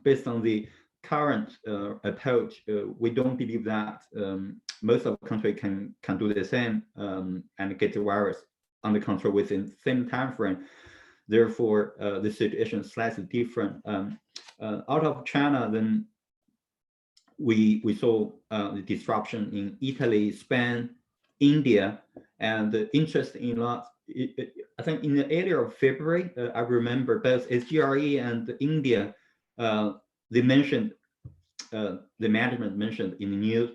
Based on the current approach, we don't believe that most of the countries can do the same and get the virus under control within the same time frame. Therefore, the situation is slightly different. Out of China, then we saw the disruption in Italy, Spain, India, and interesting enough, I think in the area of February, I remember both SGRE and India, they mentioned, the management mentioned in the news,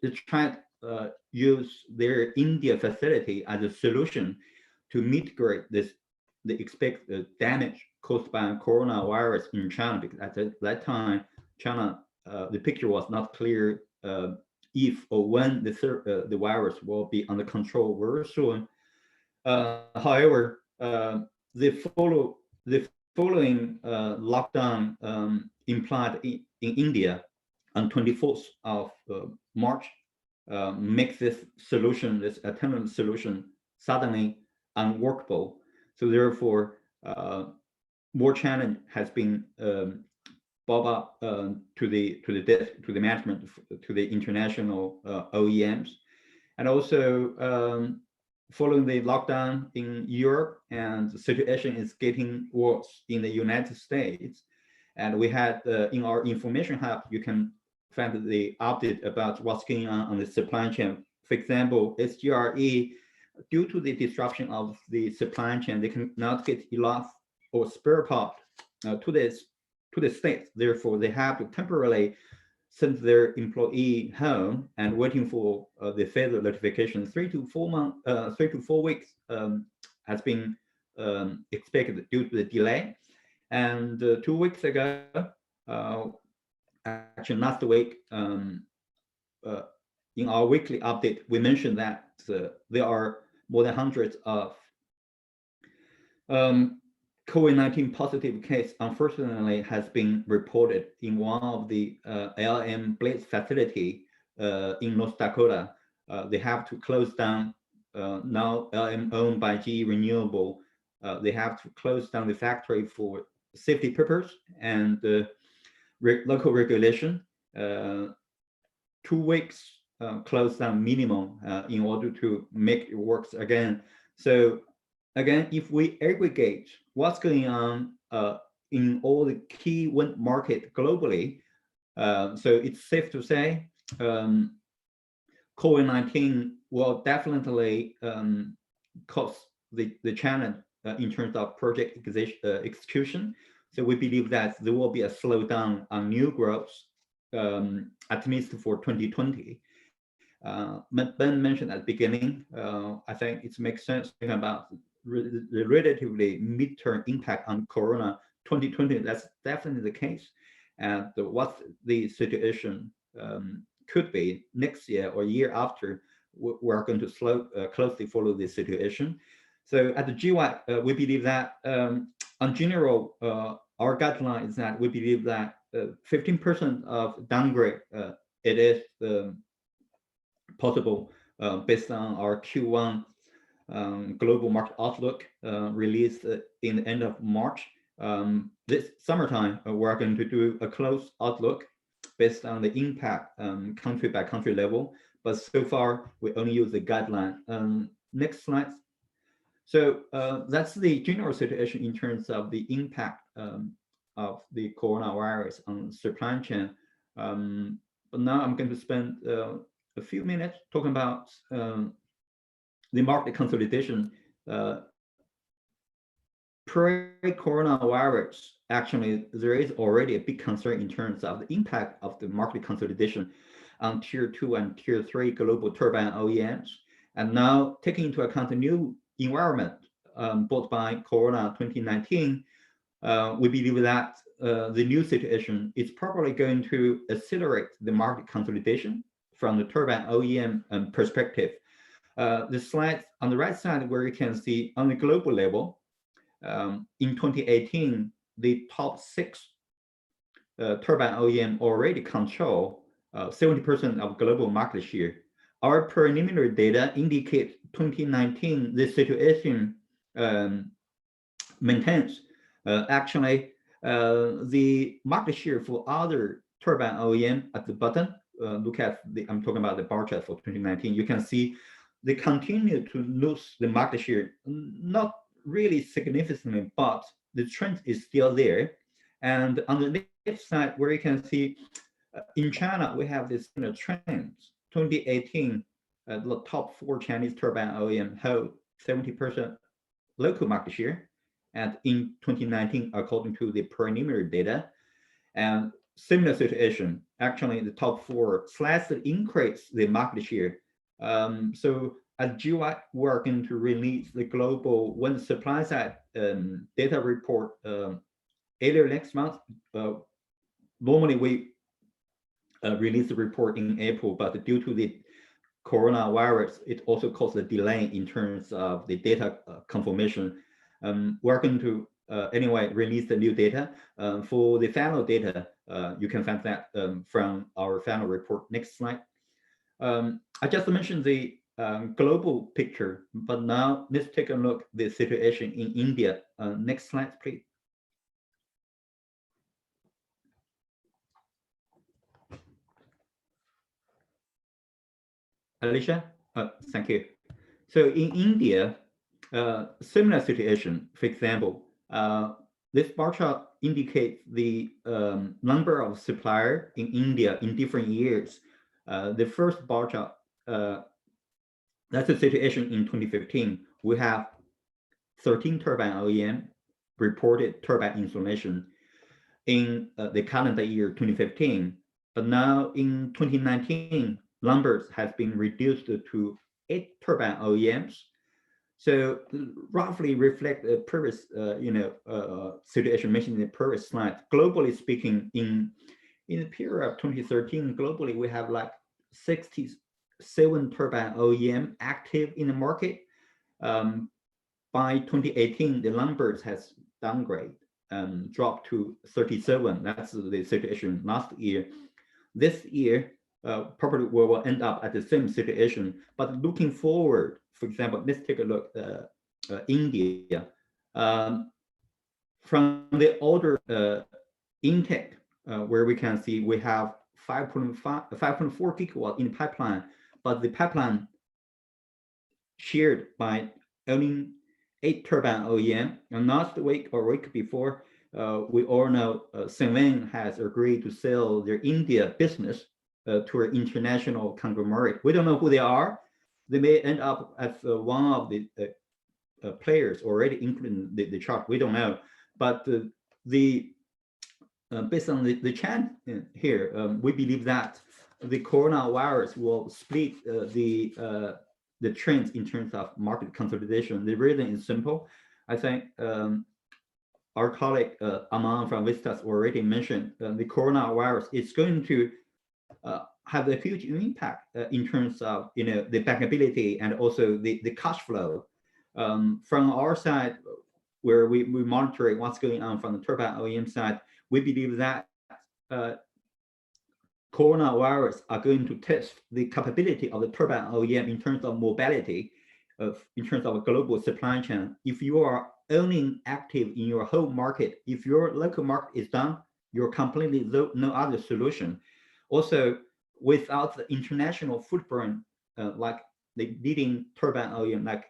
they tried to use their India facility as a solution to mitigate the expected damage caused by coronavirus in China, because at that time, China, the picture was not clear if or when the virus will be under control very soon. However, the following lockdown implied in India on 24th of March makes this solution, this alternative solution, suddenly unworkable. So therefore, more challenge has been bob up to the management, to the international OEMs, and also following the lockdown in Europe, and the situation is getting worse in the United States. And we had in our information hub, you can find the update about what's going on the supply chain. For example, SGRE, due to the disruption of the supply chain, they cannot get enough or spare part to the states. Therefore, they have to temporarily send their employee home and waiting for the further notification. 3 to 4 weeks has been expected due to the delay. And 2 weeks ago, actually last week, in our weekly update, we mentioned that there are more than hundreds of COVID-19 positive case, unfortunately, has been reported in one of the LM Blades facility in North Dakota. They have to close down, now LM owned by GE Renewable. They have to close down the factory for safety purpose and local regulation. 2 weeks close down minimum in order to make it work again. So again, if we aggregate what's going on in all the key wind market globally, so it's safe to say COVID-19 will definitely cause the challenge in terms of project execution. So we believe that there will be a slowdown on new growth, at least for 2020. Ben mentioned at the beginning, I think it makes sense to think about the relatively midterm impact on Corona 2020. That's definitely the case. And what the situation could be next year or year after, we're going to closely follow the situation. So at the GWAC, we believe that on general, our guideline is that we believe that 15% of downgrade, it is possible based on our Q1 global market outlook released in the end of March. This summertime, we're going to do a close outlook based on the impact country by country level. But so far, we only use the guideline. Next slide. So that's the general situation in terms of the impact of the coronavirus on supply chain. But now I'm going to spend a few minutes talking about the market consolidation. Pre-coronavirus, actually, there is already a big concern in terms of the impact of the market consolidation on tier 2 and tier 3 global turbine OEMs. And now, taking into account the new environment brought by Corona 2019, we believe that the new situation is probably going to accelerate the market consolidation from the turbine OEM perspective. The slide on the right side, where you can see on the global level, in 2018, the top 6 turbine OEM already control 70% of global market share. Our preliminary data indicate 2019, the situation maintains. Actually, the market share for other turbine OEM at the bottom, look at I'm talking about the bar chart for 2019, you can see they continue to lose the market share, not really significantly, but the trend is still there. And on the left side, where you can see in China, we have this trend. 2018, the top 4 Chinese turbine OEM hold 70% local market share. And in 2019, according to the preliminary data, and similar situation, actually the top 4 slightly increase the market share. So at GWAC, we're going to release the global wind supply side data report earlier next month. Normally we release the report in April, but due to the coronavirus, it also caused a delay in terms of the data confirmation. We're going to anyway release the new data. For the final data, you can find that from our final report. Next slide. I just mentioned the global picture, but now let's take a look at the situation in India. Next slide, please. Alicia, thank you. So in India, similar situation. For example, this bar chart indicates the number of suppliers in India in different years. The first bar chart, that's the situation in 2015. We have 13 turbine OEM reported turbine installation in the calendar year 2015. But now in 2019, numbers has been reduced to 8 turbine OEMs. So roughly reflect the previous, situation mentioned in the previous slide. Globally speaking, in the period of 2013, globally we have like 67 turbine OEM active in the market. By 2018, the numbers has downgraded, dropped to 37. That's the situation last year. This year, probably we will end up at the same situation. But looking forward, for example, let's take a look at India. From the order intake, where we can see we have 5.4 gigawatt in the pipeline, but the pipeline shared by only 8 turbine OEM. And last week or week before, we all know Sunwen has agreed to sell their India business to an international conglomerate. We don't know who they are. They may end up as one of the players already included in the chart. We don't know. But based on the trend here, we believe that the coronavirus will split the trends in terms of market consolidation. The reason is simple. I think our colleague Aman from Vestas already mentioned the coronavirus is going to have a huge impact in terms of the bankability and also the cash flow. From our side, where we monitor what's going on from the turbine OEM side, we believe that coronavirus are going to test the capability of the turbine OEM in terms of mobility, in terms of global supply chain. If you are only active in your home market, if your local market is done, you're completely no other solution. Also, without the international footprint, like the leading turbine OEM like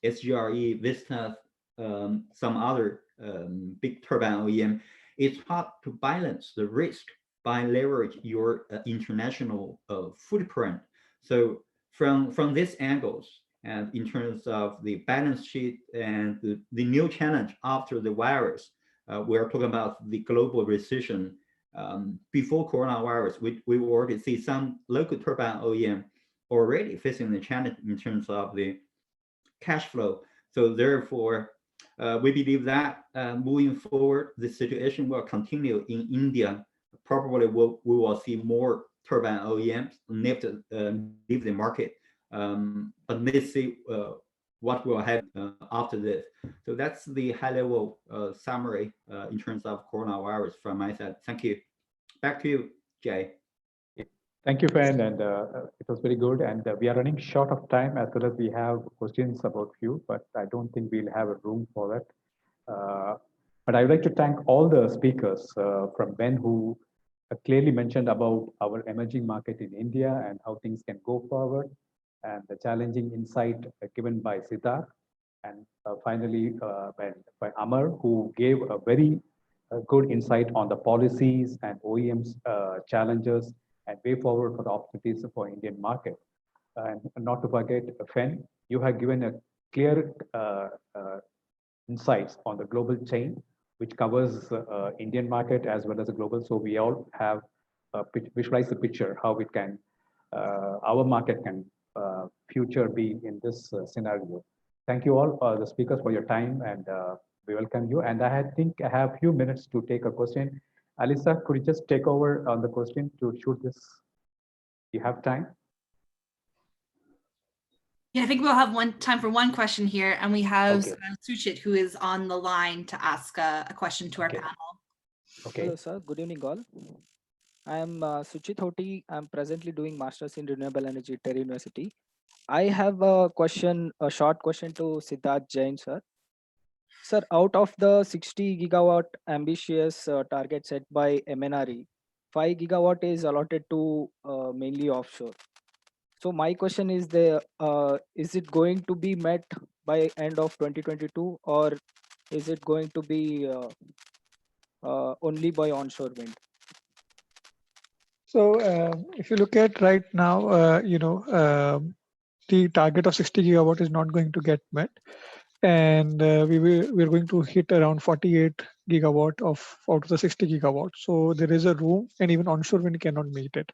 SGRE, Vestas, some other big turbine OEM, it's hard to balance the risk by leverage your international footprint. So from these angles, and in terms of the balance sheet and the new challenge after the virus, we are talking about the global recession. Before coronavirus, we already see some local turbine OEM already facing the challenge in terms of the cash flow. So therefore, we believe that moving forward, the situation will continue in India. Probably we will see more turbine OEMs leave the market. But let's see what will happen after this. So that's the high-level summary in terms of coronavirus from my side. Thank you. Back to you, Jay. Thank you, Fen, and it was very good. And we are running short of time, as well as we have questions about you, but I don't think we'll have a room for that. But I would like to thank all the speakers from Ben, who clearly mentioned about our emerging market in India and how things can go forward, and the challenging insight given by Siddharth, and finally by Amar, who gave a very good insight on the policies and OEMs challenges and way forward for the opportunities for Indian market. And not to forget, Fen, you have given a clear insights on the global chain, which covers Indian market as well as the global. So we all have visualized the picture how it can, our market can future be in this scenario. Thank you all, the speakers, for your time, and we welcome you. And I think I have a few minutes to take a question. Alisa, could you just take over on the question to shoot this? You have time? Yeah, I think we'll have time for one question here, and we have Okay. Suchit, who is on the line to ask a question to our Okay. panel. Okay. Hello, sir. Good evening, all. I am Suchit Hoti. I'm presently doing Masters in Renewable Energy at Terry University. I have a question, a short question to Siddharth Jain, sir. Sir, out of the 60 gigawatt ambitious target set by MNRE, 5 gigawatt is allotted to mainly offshore. So my question is, is it going to be met by end of 2022, or is it going to be only by onshore wind? So if you look at right now, the target of 60 gigawatt is not going to get met, and we're going to hit around 48 gigawatt out of the 60 gigawatt. So there is a room, and even onshore wind cannot meet it.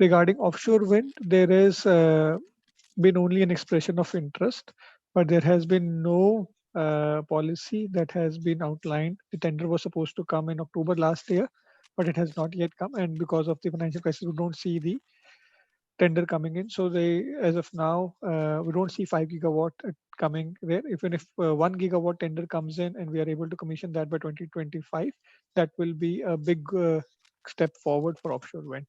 Regarding offshore wind, there is been only an expression of interest, but there has been no policy that has been outlined. The tender was supposed to come in October last year, but it has not yet come, and because of the financial crisis, we don't see the tender coming in. So as of now, we don't see 5 gigawatt coming there. Even if 1 gigawatt tender comes in and we are able to commission that by 2025, that will be a big step forward for offshore wind.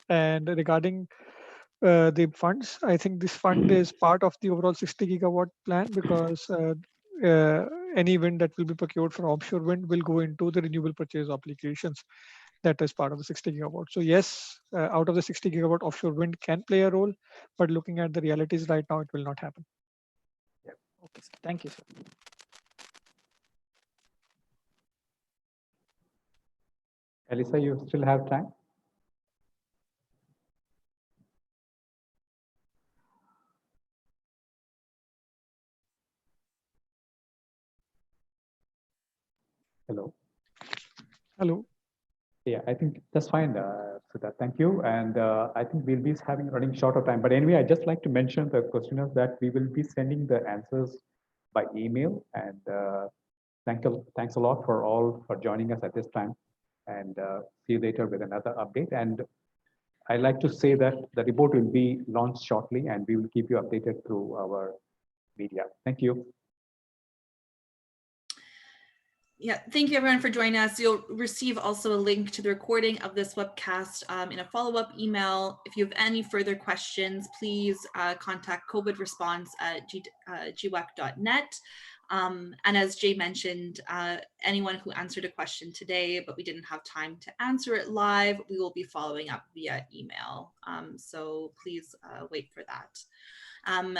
And regarding the funds, I think this fund is part of the overall 60 gigawatt plan, because any wind that will be procured from offshore wind will go into the renewable purchase obligations. That is part of the 60 gigawatt. So yes, out of the 60 gigawatt, offshore wind can play a role, but looking at the realities right now, it will not happen. Yeah. Okay, sir. Thank you, sir. Elisa, you still have time? Hello. Hello. Yeah, I think that's fine, Siddharth. Thank you. And I think we'll be running short of time. But anyway, I'd just like to mention the questioners that we will be sending the answers by email. And thanks a lot for joining us at this time. And see you later with another update. And I'd like to say that the report will be launched shortly, and we will keep you updated through our media. Thank you. Yeah, thank you everyone for joining us. You'll receive also a link to the recording of this webcast in a follow-up email. If you have any further questions, please contact covidresponse@gwec.net. And as Jay mentioned, anyone who answered a question today, but we didn't have time to answer it live, we will be following up via email. So please wait for that. And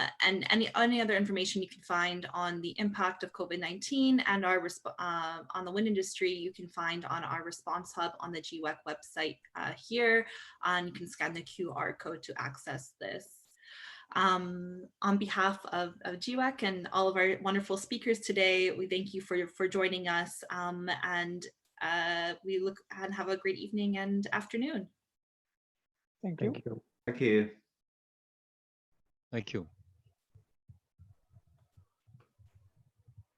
any other information you can find on the impact of COVID-19 and our on the wind industry, you can find on our response hub on the GWEC website here, and you can scan the QR code to access this. On behalf of GWEC and all of our wonderful speakers today, we thank you for joining us, and we look and have a great evening and afternoon. Thank you. Thank you. Thank you. Thank you.